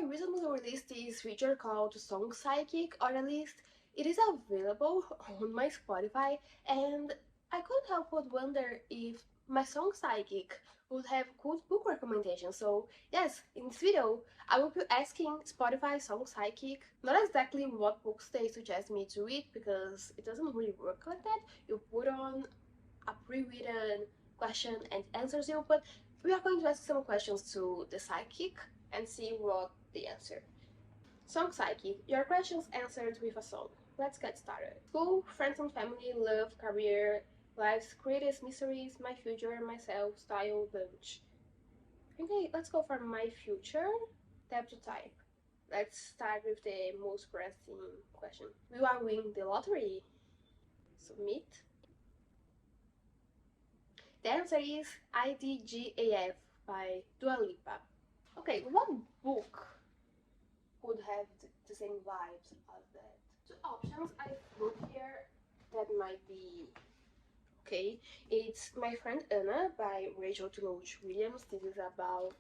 recently released this feature called Song Psychic, or at least it is available on my Spotify, and I couldn't help but wonder if my Song Psychic would have good book recommendations. So yes, in this video, I will be asking Spotify Song Psychic not exactly what books they suggest me to read, because it doesn't really work like that. You put on a pre-written question and answers you, but we are going to ask some questions to the psychic and see what they answer. Song Psychic, your questions answered with a song. Let's get started. School, friends and family, love, career, life's greatest mysteries, my future, myself, style, lunch. Okay, let's go for my future. Tap to type. Let's start with the most pressing question. Will I win the lottery? Submit. The answer is IDGAF by Dua Lipa. Okay, what book would have the same vibes as that? Two options I put here that might be okay. It's My Friend Anna by Rachel Tenoch Williams. This is about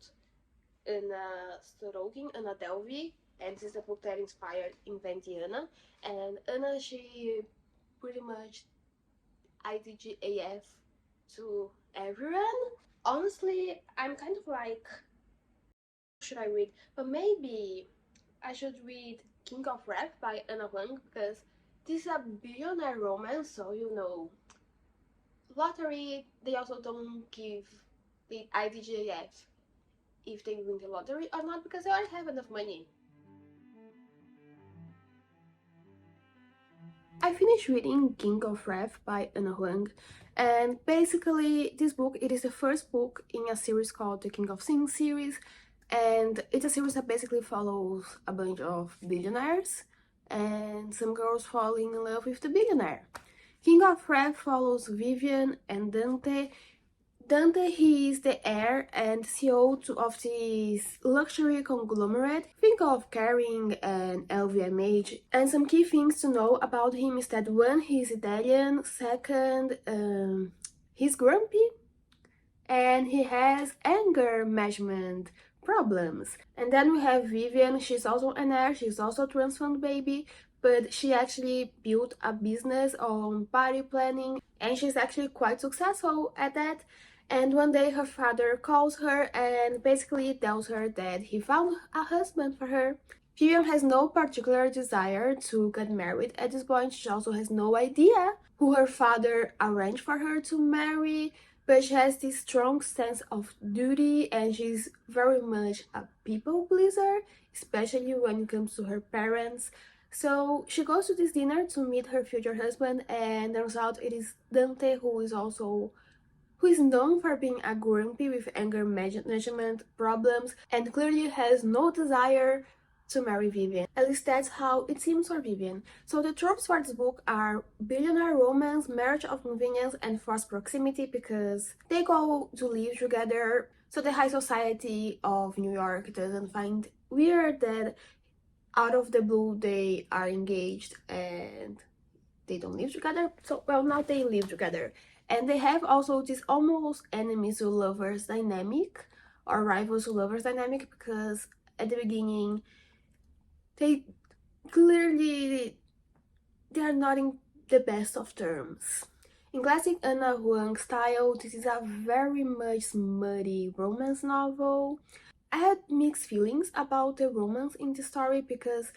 Anna Sorokin, Anna Delvey, and this is a book that inspired Inventi Anna. And Anna, she pretty much IDGAF to everyone. Honestly, I'm kind of like, should I read? But maybe I should read King of Rap by Anna Huang, because this is a billionaire romance, so you know, lottery, they also don't give the IDGAF if they win the lottery or not, because they already have enough money. I finished reading King of Wrath by Anna Huang, and basically this book, it is the first book in a series called the King of Sin series, and it's a series that basically follows a bunch of billionaires, and some girls falling in love with the billionaire. King of Wrath follows Vivian and Dante. Dante, he is the heir and CEO of this luxury conglomerate. Think of carrying an LVMH, and some key things to know about him is that one, he's Italian, second, he's grumpy, and he has anger management problems. And then we have Vivian, she's also an heir, she's also a trans fund baby, but she actually built a business on party planning, and she's actually quite successful at that. And one day her father calls her and basically tells her that he found a husband for her. Vivian has no particular desire to get married at this point. She also has no idea who her father arranged for her to marry, but she has this strong sense of duty, and she's very much a people pleaser, especially when it comes to her parents. So she goes to this dinner to meet her future husband, and turns out it is Dante, who is known for being a grumpy with anger management problems, and clearly has no desire to marry Vivian. At least that's how it seems for Vivian. So the tropes for this book are billionaire romance, marriage of convenience, and forced proximity, because they go to live together. So the high society of New York doesn't find weird that out of the blue they are engaged and they don't live together. So, well, now they live together. And they have also this almost enemies to lovers dynamic, or rivals to lovers dynamic, because at the beginning they clearly they are not in the best of terms. In classic Anna Huang style, this is a very much smutty romance novel. I had mixed feelings about the romance in the story, because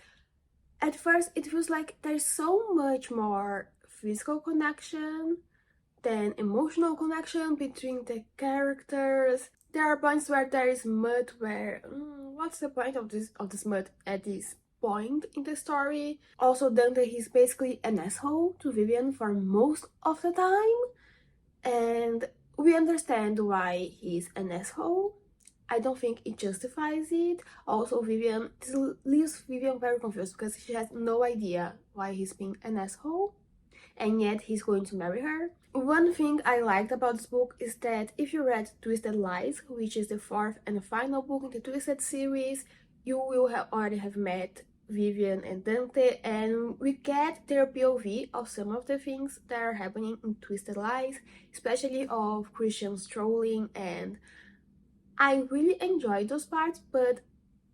at first it feels like there's so much more physical connection than emotional connection between the characters. There are points where there is mud, where what's the point of this mud at this point in the story? Also, Dante, he's basically an asshole to Vivian for most of the time, and we understand why he's an asshole. I don't think it justifies it. Also, this leaves Vivian very confused, because she has no idea why he's being an asshole, and yet he's going to marry her. One thing I liked about this book is that if you read Twisted Lies, which is the fourth and final book in the Twisted series, you will already have met Vivian and Dante, and we get their POV of some of the things that are happening in Twisted Lies, especially of Christian strolling, and I really enjoyed those parts, but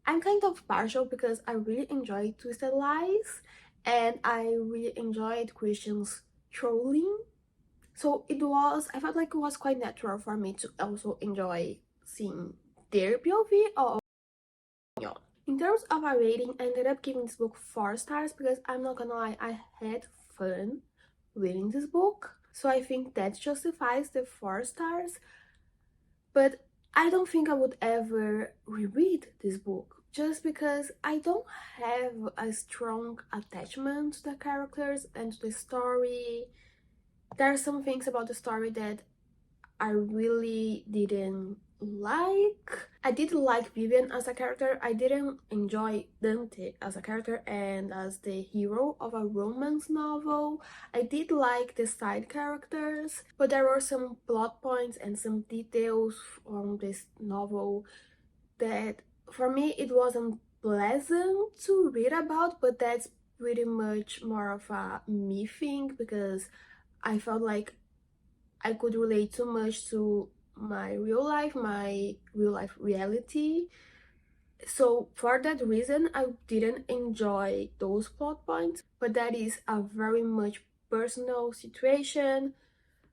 I'm kind of partial because I really enjoyed Twisted Lies and I really enjoyed Christian's trolling. So I felt like it was quite natural for me to also enjoy seeing their POV or opinion. In terms of a rating, I ended up giving this book 4 stars because I'm not gonna lie, I had fun reading this book. So I think that justifies the 4 stars. But I don't think I would ever reread this book just because I don't have a strong attachment to the characters and to the story. There are some things about the story that I really didn't like. I did like Vivian as a character. I didn't enjoy Dante as a character and as the hero of a romance novel. I did like the side characters, but there were some plot points and some details from this novel that for me it wasn't pleasant to read about, but that's pretty much more of a me thing because I felt like I could relate too much to my real life reality. So for that reason, I didn't enjoy those plot points, but that is a very much personal situation.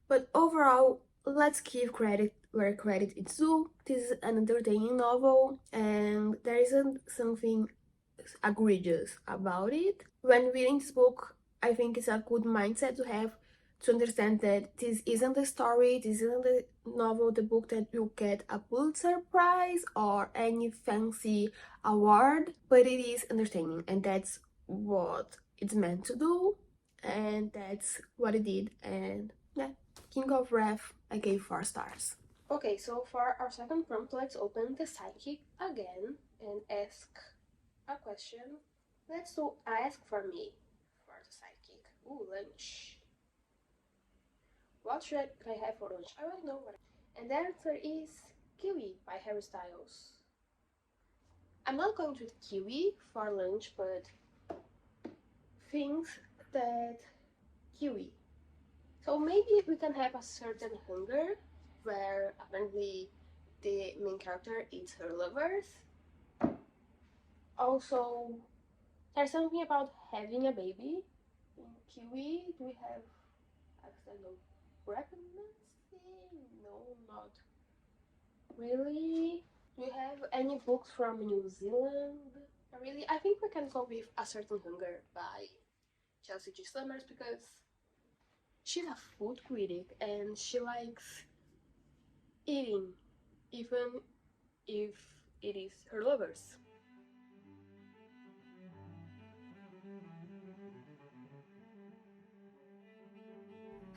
But overall, let's give credit where credit is due. This is an entertaining novel, and there isn't something egregious about it. When reading this book, I think it's a good mindset to have to understand that this isn't the story, this isn't the novel, the book that will get a Pulitzer Prize or any fancy award, but it is entertaining, and that's what it's meant to do, and that's what it did. And yeah, King of Wrath, I gave 4 stars. Okay, so for our second prompt, let's open the Psychic again and ask a question. Let's do ask for me for the Psychic. Ooh, lunch. What should I have for lunch? I already know what. And the answer is kiwi by Harry Styles. I'm not going to eat kiwi for lunch, but things that kiwi. So maybe we can have a certain hunger where apparently the main character eats her lovers. Also, there's something about having a baby. In kiwi, do we have accidental pregnancy? No, not really. Do you have any books from New Zealand? I think we can go with A Certain Hunger by Chelsea G. Summers because she's a food critic and she likes eating, even if it is her lovers.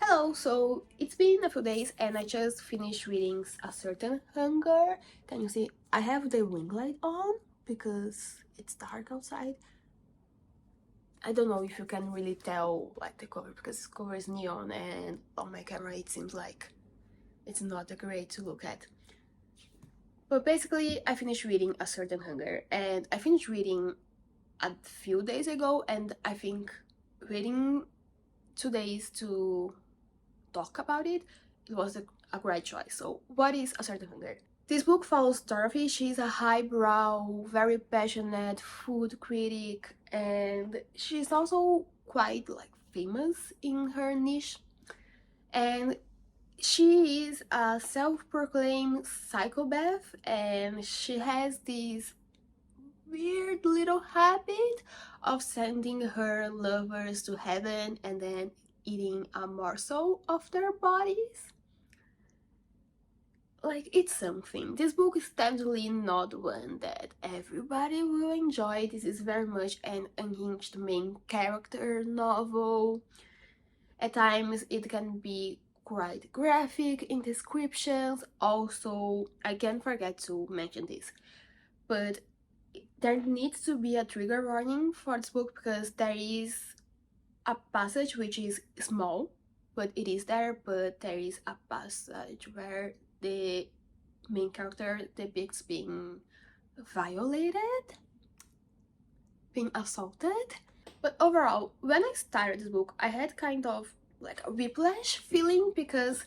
Hello, so it's been a few days and I just finished reading A Certain Hunger. Can you see? I have the ring light on because it's dark outside. I don't know if you can really tell like the cover because the cover is neon and on my camera it seems like it's not that great to look at. But basically I finished reading A Certain Hunger and I finished reading a few days ago, and I think waiting 2 days to talk about it, it was a great choice. So what is A Certain Hunger? This book follows Dorothy. She's a highbrow, very passionate food critic, and she's also quite like famous in her niche. And she is a self-proclaimed psychopath, and she has this weird little habit of sending her lovers to heaven and then eating a morsel of their bodies. Like, it's something. This book is definitely not one that everybody will enjoy. This is very much an unhinged main character novel. At times it can be quite graphic in descriptions. Also, I can't forget to mention this, but there needs to be a trigger warning for this book because there is a passage which is small, but it is there, but there is a passage where the main character depicts being violated, being assaulted. But overall, when I started this book, I had kind of like a whiplash feeling because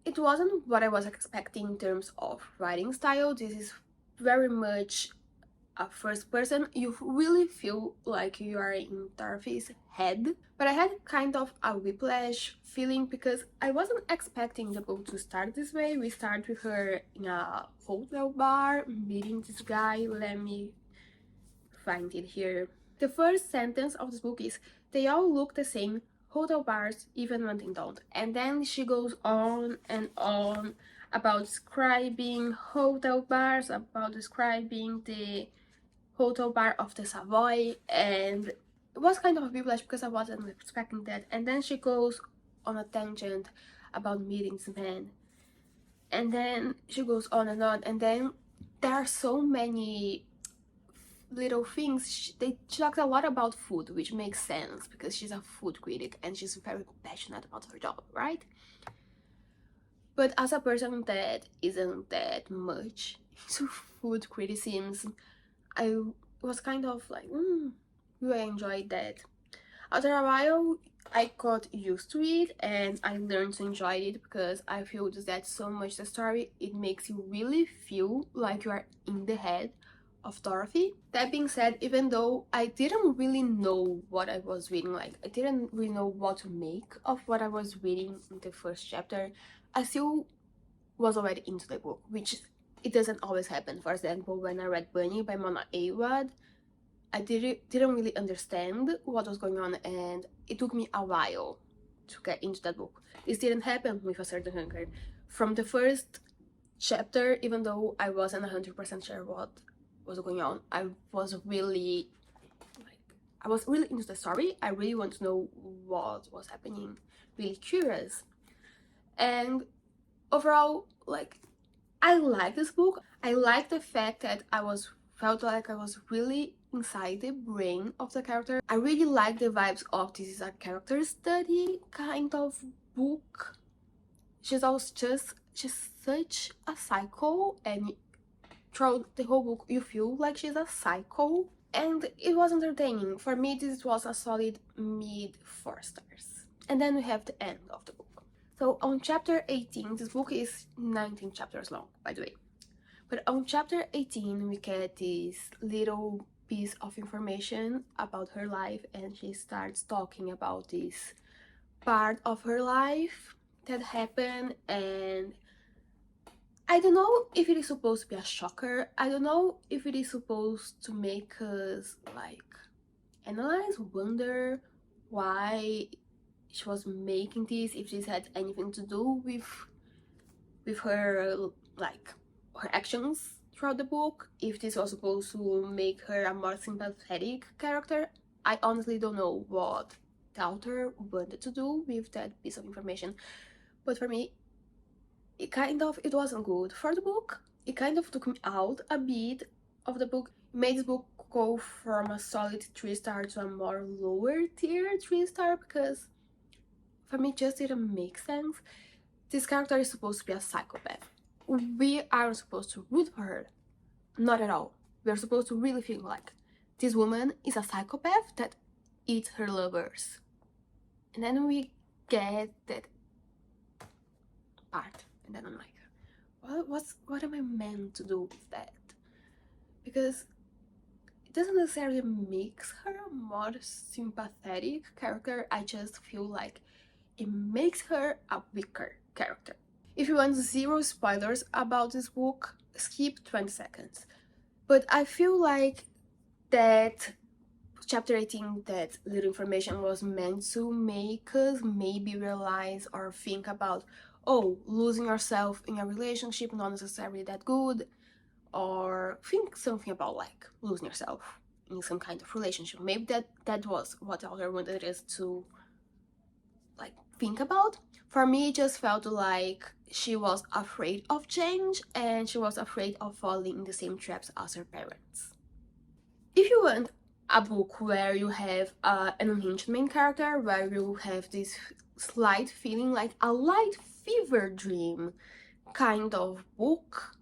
it wasn't what I was expecting in terms of writing style. This is very much a first person, you really feel like you are in Dorothy's head. But I had kind of a whiplash feeling because I wasn't expecting the book to start this way. We start with her in a hotel bar meeting this guy. Let me find it here. The first sentence of this book is, "They all look the same, hotel bars, even when they don't." And then she goes on and on about describing hotel bars, about describing the hotel bar of the Savoy, and it was kind of a whiplash because I wasn't expecting that. And then she goes on a tangent about meeting this man, and then she goes on, and then there are so many little things. She talked a lot about food, which makes sense because she's a food critic and she's very passionate about her job, right? But as a person that isn't that much into food criticism, I was kind of like, do I enjoy that? After a while, I got used to it and I learned to enjoy it because I feel that so much the story, it makes you really feel like you are in the head of Dorothy. That being said, even though I didn't really know what I was reading, like I didn't really know what to make of what I was reading in the first chapter, I still was already into the book, which it doesn't always happen. For example, when I read Bunny by Mona Awad, I didn't really understand what was going on and it took me a while to get into that book. This didn't happen with A Certain Hunger. From the first chapter, even though I wasn't 100% sure what was going on, I was really into the story. I really want to know what was happening, really curious. And overall, like, I like this book. I like the fact that felt like I was really inside the brain of the character. I really like the vibes of this is a character study kind of book. She's such a psycho, and throughout the whole book you feel like she's a psycho, and it was entertaining. For me, this was a solid mid 4 stars. And then we have the end of the book. So on chapter 18, this book is 19 chapters long, by the way. But on chapter 18, we get this little piece of information about her life, and she starts talking about this part of her life that happened. And I don't know if it is supposed to be a shocker. I don't know if it is supposed to make us like analyze, wonder why she was making this, if this had anything to do with her, like, her actions throughout the book, if this was supposed to make her a more sympathetic character. I honestly don't know what the author wanted to do with that piece of information, but for me, it wasn't good for the book. It kind of took me out a bit of the book. It made this book go from a solid 3-star to a more lower tier 3-star because for me it just didn't make sense. This character is supposed to be a psychopath. We aren't supposed to root for her. Not at all. We're supposed to really feel like this woman is a psychopath that eats her lovers. And then we get that part. And then I'm like, what am I meant to do with that? Because it doesn't necessarily make her a more sympathetic character. I just feel like it makes her a weaker character. If you want zero spoilers about this book, skip 20 seconds. But I feel like that chapter 18, that little information was meant to make us maybe realize or think about, oh, losing yourself in a relationship not necessarily that good, or think something about like losing yourself in some kind of relationship. Maybe that was what the author wanted us to like think about. For me, it just felt like she was afraid of change and she was afraid of falling in the same traps as her parents. If you want a book where you have an unhinged main character, where you have this slight feeling like a light fever dream kind of book,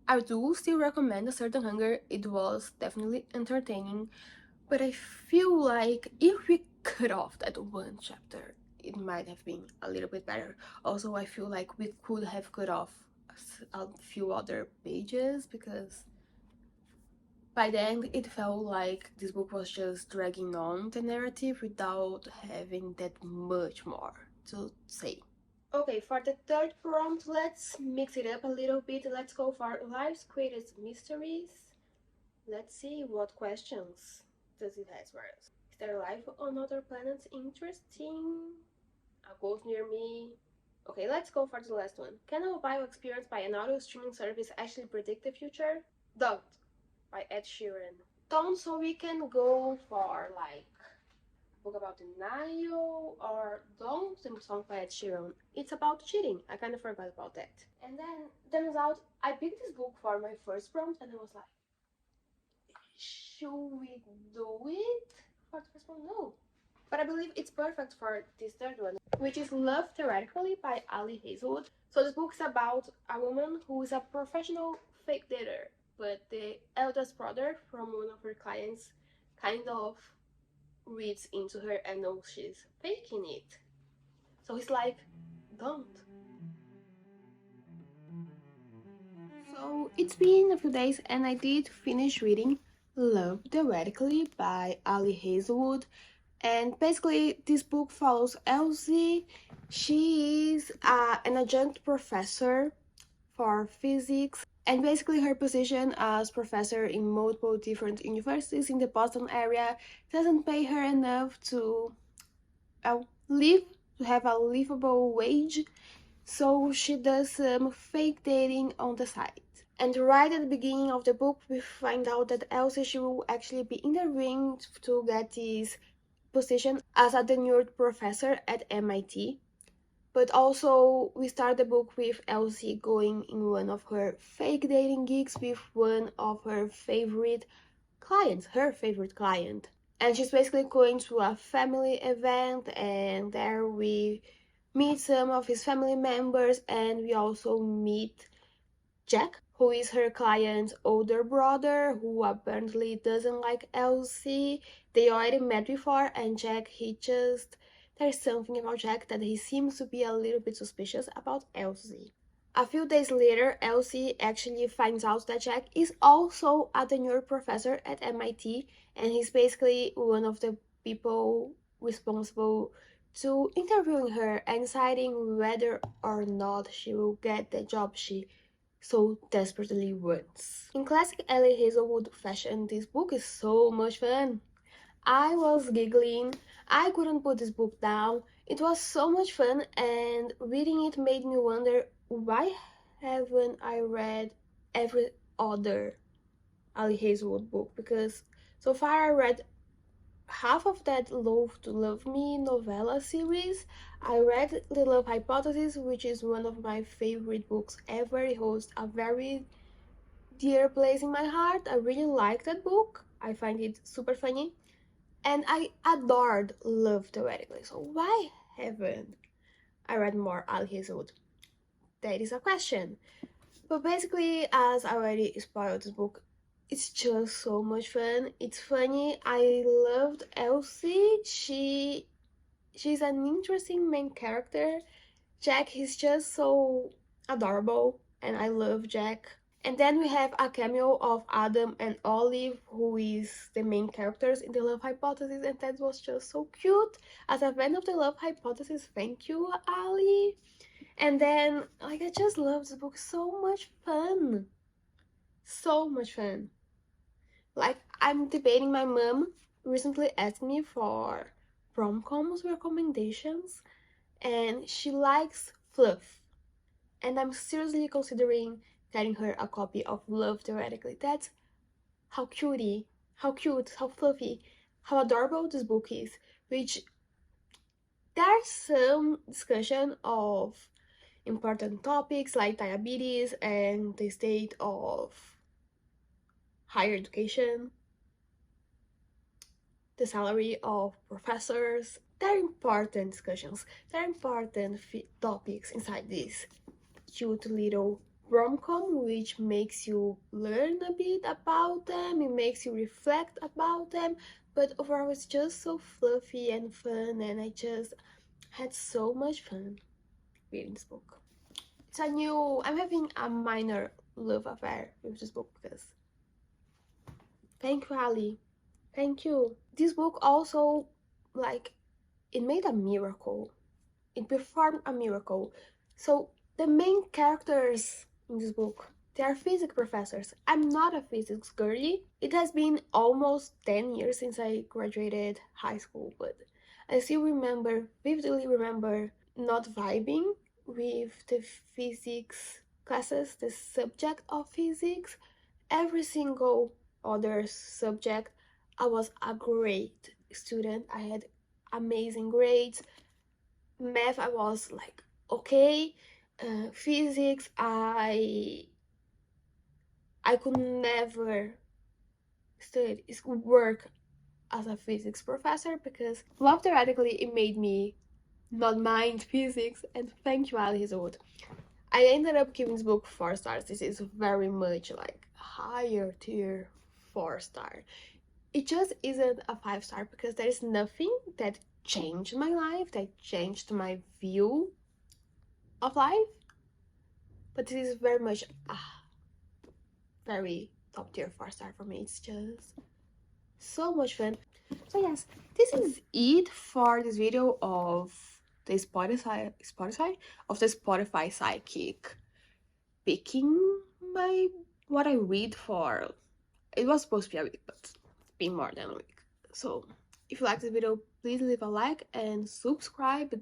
I do still recommend A Certain Hunger. It was definitely entertaining, but I feel like if we cut off that one chapter, it might have been a little bit better. Also, I feel like we could have cut off a few other pages because By the end, it felt like this book was just dragging on the narrative without having that much more to say. Okay, for the third prompt, let's mix it up a little bit. Let's go for life's greatest mysteries. Let's see what questions does it have for us. Is there life on other planets interesting? A ghost near me? Okay, let's go for the last one. Can a mobile experience by an audio streaming service actually predict the future? Don't, by Ed Sheeran. Don't, so we can go for like book about denial, or Don't, the song by Ed Sheeran. It's about cheating. I kind of forgot about that. And then turns out I picked this book for my first prompt and I was like, should we do it for the first one? No. But I believe it's perfect for this third one, which is Love Theoretically by Ali Hazelwood. So this book is about a woman who is a professional fake dater, but the eldest brother from one of her clients kind of reads into her and knows she's faking it. So he's like, don't. So it's been a few days and I did finish reading Love Theoretically by Ali Hazelwood. And basically this book follows Elsie. She is an adjunct professor for physics, and basically her position as professor in multiple different universities in the Boston area doesn't pay her enough to live, to have a livable wage, so she does some fake dating on the side. And right at the beginning of the book, we find out that Elsie, she will actually be interviewing to get this position as a tenured professor at MIT. But also, we start the book with Elsie going in one of her fake dating gigs with one of her favorite clients, her favorite client. And she's basically going to a family event, and there we meet some of his family members, and we also meet Jack, who is her client's older brother, who apparently doesn't like Elsie. They already met before, and Jack, there's something about Jack that he seems to be a little bit suspicious about Elsie. A few days later, Elsie actually finds out that Jack is also a tenured professor at MIT, and he's basically one of the people responsible to interviewing her and deciding whether or not she will get the job she so desperately wants. In classic Ali Hazelwood fashion, this book is so much fun. I was giggling, I couldn't put this book down. It was so much fun, and reading it made me wonder, why haven't I read every other Ali Hazelwood book? Because so far I read half of that Loathe to Love Me novella series. I read The Love Hypothesis, which is one of my favorite books ever. It holds a very dear place in my heart. I really like that book. I find it super funny. And I adored Love Theoretically. So why haven't I read more Ali Hazelwood? That is a question. But basically, as I already spoiled this book, it's just so much fun. It's funny. I loved Elsie. She's an interesting main character. Jack is just so adorable, and I love Jack. And then we have a cameo of Adam and Olive, who is the main characters in The Love Hypothesis, and that was just so cute. As a fan of The Love Hypothesis, thank you, Ali. And then, like, I just love this book. So much fun. So much fun. Like, I'm debating, my mom recently asked me for rom-coms recommendations, and she likes fluff. And I'm seriously considering getting her a copy of Love Theoretically. That's how cute, how fluffy, how adorable this book is. Which there's some discussion of important topics like diabetes and the state of higher education, the salary of professors. They're important discussions. They're important topics inside this cute little rom-com, which makes you learn a bit about them, it makes you reflect about them, but overall it's just so fluffy and fun, and I just had so much fun reading this book. I'm having a minor love affair with this book because Thank you, Ali. Thank you. This book also, like, it made a miracle. It performed a miracle. So the main characters in this book, they are physics professors. I'm not a physics girly. It has been almost 10 years since I graduated high school, but I still vividly remember not vibing with the physics classes, the subject of physics. Every single other subject, I was a great student. I had amazing grades. Math, I was like okay. Physics, I could never work as a physics professor because, well, theoretically it made me not mind physics. And thank you, Ali Hazelwood. I ended up giving this book 4 stars. This is very much like higher tier 4 star. It just isn't a 5 star because there is nothing that changed my life, that changed my view of life. But this is very much a very top tier 4 star for me. It's just so much fun. So yes, this is it for this video of the Spotify Psychic picking what I read for. It was supposed to be a week, but it's been more than a week. So if you like this video, please leave a like and subscribe.